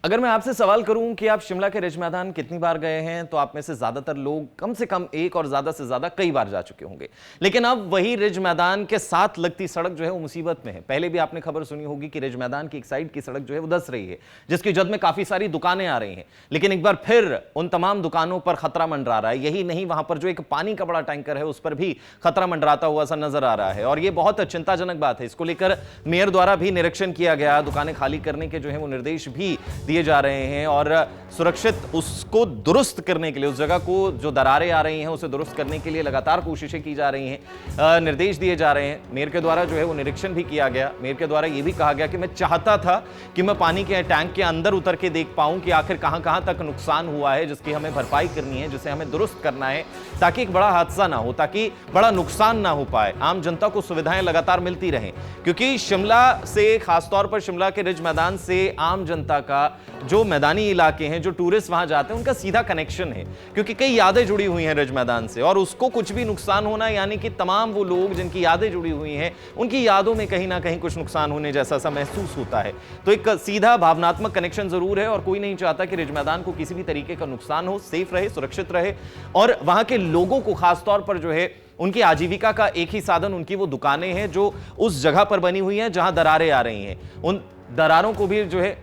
अगर मैं आपसे सवाल करूं कि आप शिमला के रिज मैदान कितनी बार गए हैं, तो आप में से ज्यादातर लोग कम से कम एक और ज्यादा से ज्यादा कई बार जा चुके होंगे। लेकिन अब वही रिज मैदान के साथ लगती सड़क जो है वो मुसीबत में है। पहले भी आपने खबर सुनी होगी कि रिज मैदान की एक साइड की सड़क जो है वो धंस रही है, जिसकी जद में काफी सारी दुकानें आ रही हैं। लेकिन एक बार फिर उन तमाम दुकानों पर खतरा मंडरा रहा है। यही नहीं, वहां पर जो एक पानी का बड़ा टैंकर है उस पर भी खतरा मंडराता हुआ सा नजर आ रहा है, और ये बहुत चिंताजनक बात है। इसको लेकर मेयर द्वारा भी निरीक्षण किया गया, दुकानें खाली करने के जो है वो निर्देश भी दिए जा रहे हैं, और सुरक्षित उसको दुरुस्त करने के लिए, उस जगह को जो दरारें आ रही हैं उसे दुरुस्त करने के लिए लगातार कोशिशें की जा रही हैं, निर्देश दिए जा रहे हैं। मेयर के द्वारा जो है वो निरीक्षण भी किया गया। मेयर के द्वारा ये भी कहा गया कि मैं चाहता था कि मैं पानी के टैंक के अंदर उतर के देख पाऊं कि आखिर कहां कहां तक नुकसान हुआ है, जिसकी हमें भरपाई करनी है, जिसे हमें दुरुस्त करना है, ताकि एक बड़ा हादसा ना हो, ताकि बड़ा नुकसान ना हो पाए, आम जनता को सुविधाएं लगातार मिलती रहें। क्योंकि शिमला से, खासतौर पर शिमला के रिज मैदान से आम जनता का, जो मैदानी इलाके हैं, जो टूरिस्ट वहां जाते हैं, उनका सीधा कनेक्शन है, क्योंकि कई यादें जुड़ी हुई हैं रिज मैदान से, और उसको कुछ भी नुकसान होना, यानी कि तमाम वो लोग जिनकी यादें जुड़ी हुई हैं, उनकी यादों में कहीं ना कहीं कुछ नुकसान होने जैसा सा महसूस होता है। तो एक सीधा भावनात्मक कनेक्शन जरूर है, और कोई नहीं चाहता कि रिज मैदान को किसी भी तरीके का नुकसान हो, सेफ रहे, सुरक्षित रहे, और वहां के लोगों को खासतौर पर जो है उनकी आजीविका का एक ही साधन उनकी वो दुकानें हैं जो उस जगह पर बनी हुई हैं जहां दरारें आ रही हैं, उन दरारों को भी जो है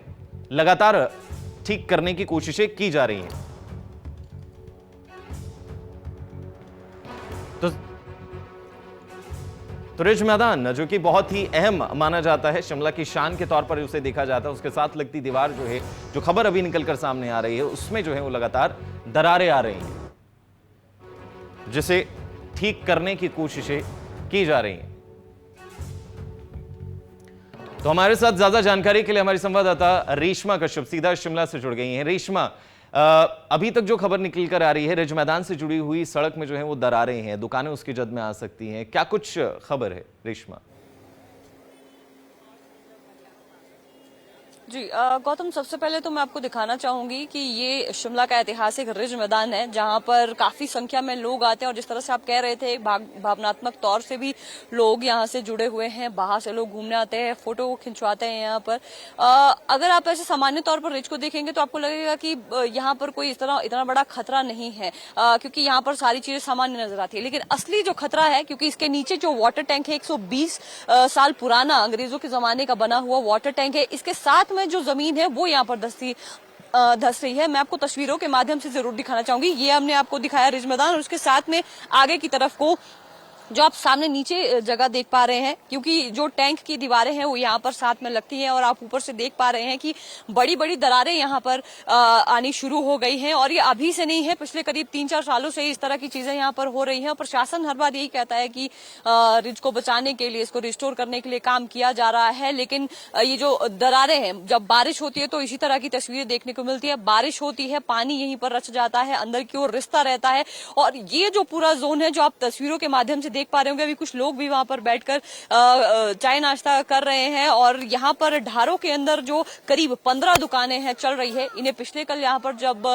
लगातार ठीक करने की कोशिशें की जा रही हैं। तो रिज मैदान, जो कि बहुत ही अहम माना जाता है, शिमला की शान के तौर पर उसे देखा जाता है, उसके साथ लगती दीवार जो है, जो खबर अभी निकलकर सामने आ रही है, उसमें जो है वो लगातार दरारें आ रही हैं, जिसे ठीक करने की कोशिशें की जा रही हैं। तो हमारे साथ ज्यादा जानकारी के लिए हमारी संवाददाता रेशमा कश्यप सीधा शिमला से जुड़ गई हैं। रेशमा, अभी तक जो खबर निकल कर आ रही है, रिज मैदान से जुड़ी हुई सड़क में जो है वो दरारें हैं, दुकानें उसकी जद में आ सकती हैं, क्या कुछ खबर है रेशमा? जी गौतम, सबसे पहले तो मैं आपको दिखाना चाहूंगी कि ये शिमला का ऐतिहासिक रिज मैदान है, जहां पर काफी संख्या में लोग आते हैं, और जिस तरह से आप कह रहे थे, भावनात्मक तौर से भी लोग यहां से जुड़े हुए हैं। बाहर से लोग घूमने आते हैं, फोटो खिंचवाते हैं यहाँ पर। अगर आप ऐसे सामान्य तौर पर रिज को देखेंगे तो आपको लगेगा कि यहाँ पर कोई इतना बड़ा खतरा नहीं है, क्योंकि यहाँ पर सारी चीजें सामान्य नजर आती है। लेकिन असली जो खतरा है, क्योंकि इसके नीचे जो वाटर टैंक है, 120 साल पुराना अंग्रेजों के जमाने का बना हुआ वाटर टैंक है, इसके साथ में जो जमीन है वो यहाँ पर धंस रही है। मैं आपको तस्वीरों के माध्यम से जरूर दिखाना चाहूंगी। ये हमने आपको दिखाया रिज मैदान, और उसके साथ में आगे की तरफ को जो आप सामने नीचे जगह देख पा रहे हैं, क्योंकि जो टैंक की दीवारें हैं वो यहाँ पर साथ में लगती हैं, और आप ऊपर से देख पा रहे हैं कि बड़ी बड़ी दरारें यहाँ पर आनी शुरू हो गई हैं। और ये अभी से नहीं है, पिछले करीब 3-4 सालों से इस तरह की चीजें यहाँ पर हो रही हैं। और प्रशासन हर बार यही कहता है कि रिज को बचाने के लिए, इसको रिस्टोर करने के लिए काम किया जा रहा है। लेकिन ये जो दरारें हैं, जब बारिश होती है तो इसी तरह की तस्वीरें देखने को मिलती है। बारिश होती है, पानी यहीं पर रच जाता है, अंदर की ओर रिश्ता रहता है, और ये जो पूरा जोन है, जो आप तस्वीरों के माध्यम से देख पा रहे होंगे, अभी कुछ लोग भी वहां पर बैठकर चाय नाश्ता कर रहे हैं। और यहाँ पर ढारों के अंदर जो करीब 15 दुकानें हैं चल रही है, इन्हें पिछले कल यहाँ पर जब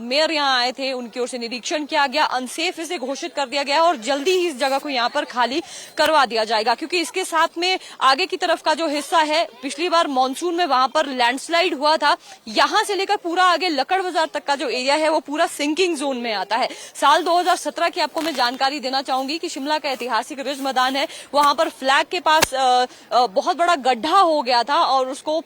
मेयर यहाँ आए थे, उनकी ओर से निरीक्षण किया गया, अनसेफ इसे घोषित कर दिया गया, और जल्दी ही इस जगह को यहाँ पर खाली करवा दिया जाएगा। क्योंकि इसके साथ में आगे की तरफ का जो हिस्सा है, पिछली बार मानसून में वहां पर लैंडस्लाइड हुआ था, यहाँ से लेकर पूरा आगे लक्कड़ बाजार तक का जो एरिया है वो पूरा सिंकिंग जोन में आता है। साल 2017 की आपको मैं जानकारी देना चाहूंगी कि शिमला का ऐतिहासिक रिज मैदान है, वहां पर फ्लैग के पास बहुत बड़ा गड्ढा हो गया था, और उसको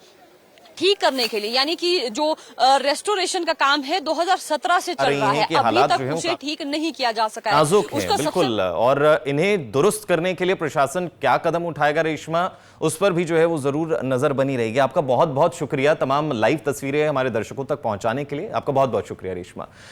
ठीक करने के लिए, यानी कि जो रेस्टोरेशन का काम है 2017 से चल रहा है, अभी तक उसे ठीक नहीं किया जा सका है। नाजुक है बिल्कुल, और इन्हें दुरुस्त करने के लिए प्रशासन क्या कदम उठाएगा रेशमा, उस पर भी जो है वो जरूर नजर बनी रहेगी। आपका बहुत बहुत शुक्रिया, तमाम लाइव तस्वीरें हमारे दर्शकों तक पहुंचाने के लिए आपका बहुत बहुत शुक्रिया रेशमा।